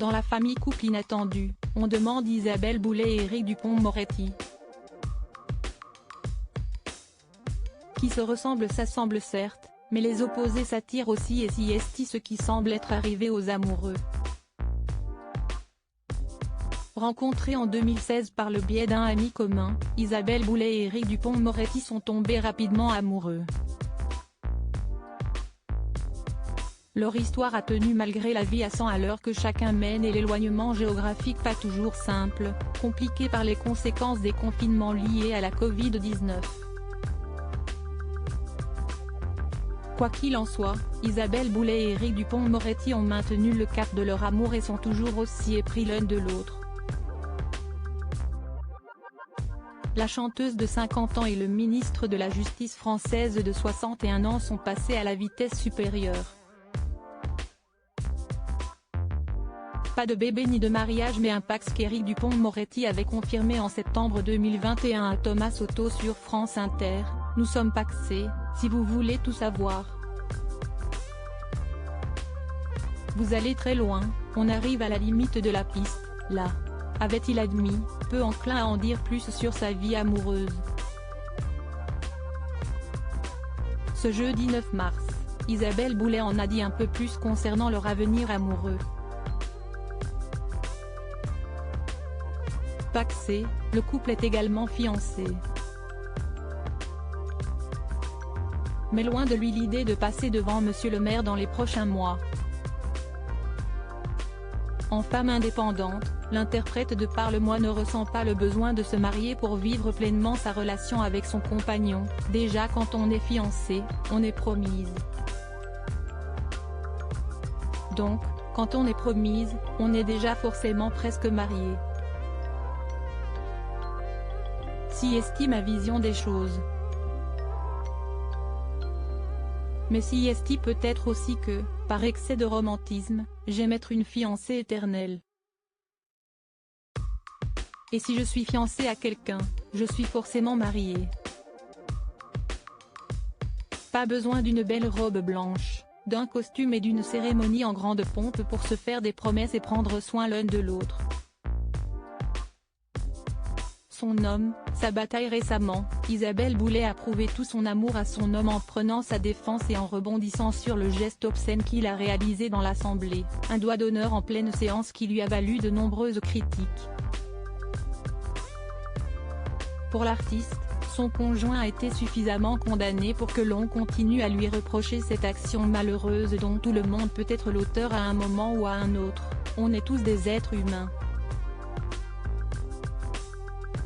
Dans la famille couple inattendu, on demande Isabelle Boulay et Éric Dupond-Moretti. Qui se ressemblent s'assemblent certes, mais les opposés s'attirent aussi, et si est ce qui semble être arrivé aux amoureux. Rencontrés en 2016 par le biais d'un ami commun, Isabelle Boulay et Éric Dupond-Moretti sont tombés rapidement amoureux. Leur histoire a tenu malgré la vie à 100 à l'heure que chacun mène et l'éloignement géographique pas toujours simple, compliqué par les conséquences des confinements liés à la Covid-19. Quoi qu'il en soit, Isabelle Boulay et Éric Dupond-Moretti ont maintenu le cap de leur amour et sont toujours aussi épris l'un de l'autre. La chanteuse de 50 ans et le ministre de la Justice française de 61 ans sont passés à la vitesse supérieure. Pas de bébé ni de mariage, mais un Pacs qu'Éric Dupond-Moretti avait confirmé en septembre 2021 à Thomas Soto sur France Inter. Nous sommes pacsés, si vous voulez tout savoir. Vous allez très loin, on arrive à la limite de la piste, là. Avait-il admis, peu enclin à en dire plus sur sa vie amoureuse. Ce jeudi 9 mars, Isabelle Boulay en a dit un peu plus concernant leur avenir amoureux. Pacsé, le couple est également fiancé. Mais loin de lui l'idée de passer devant Monsieur le maire dans les prochains mois. En femme indépendante, l'interprète de Parle-moi ne ressent pas le besoin de se marier pour vivre pleinement sa relation avec son compagnon. Déjà quand on est fiancé, on est promise. Donc, quand on est promise, on est déjà forcément presque marié. Si estime ma vision des choses. Mais si est peut-être aussi que, par excès de romantisme, j'aime être une fiancée éternelle. Et si je suis fiancée à quelqu'un, je suis forcément mariée. Pas besoin d'une belle robe blanche, d'un costume et d'une cérémonie en grande pompe pour se faire des promesses et prendre soin l'un de l'autre. Son homme, sa bataille récemment, Isabelle Boulay a prouvé tout son amour à son homme en prenant sa défense et en rebondissant sur le geste obscène qu'il a réalisé dans l'Assemblée, un doigt d'honneur en pleine séance qui lui a valu de nombreuses critiques. Pour l'artiste, son conjoint a été suffisamment condamné pour que l'on continue à lui reprocher cette action malheureuse dont tout le monde peut être l'auteur à un moment ou à un autre. On est tous des êtres humains.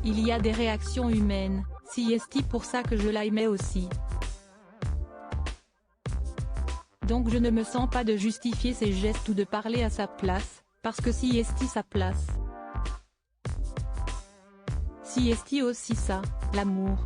Il y a des réactions humaines, si est pour ça que je l'aimais aussi. Donc je ne me sens pas de justifier ses gestes ou de parler à sa place, parce que si est sa place. Si est aussi ça, l'amour.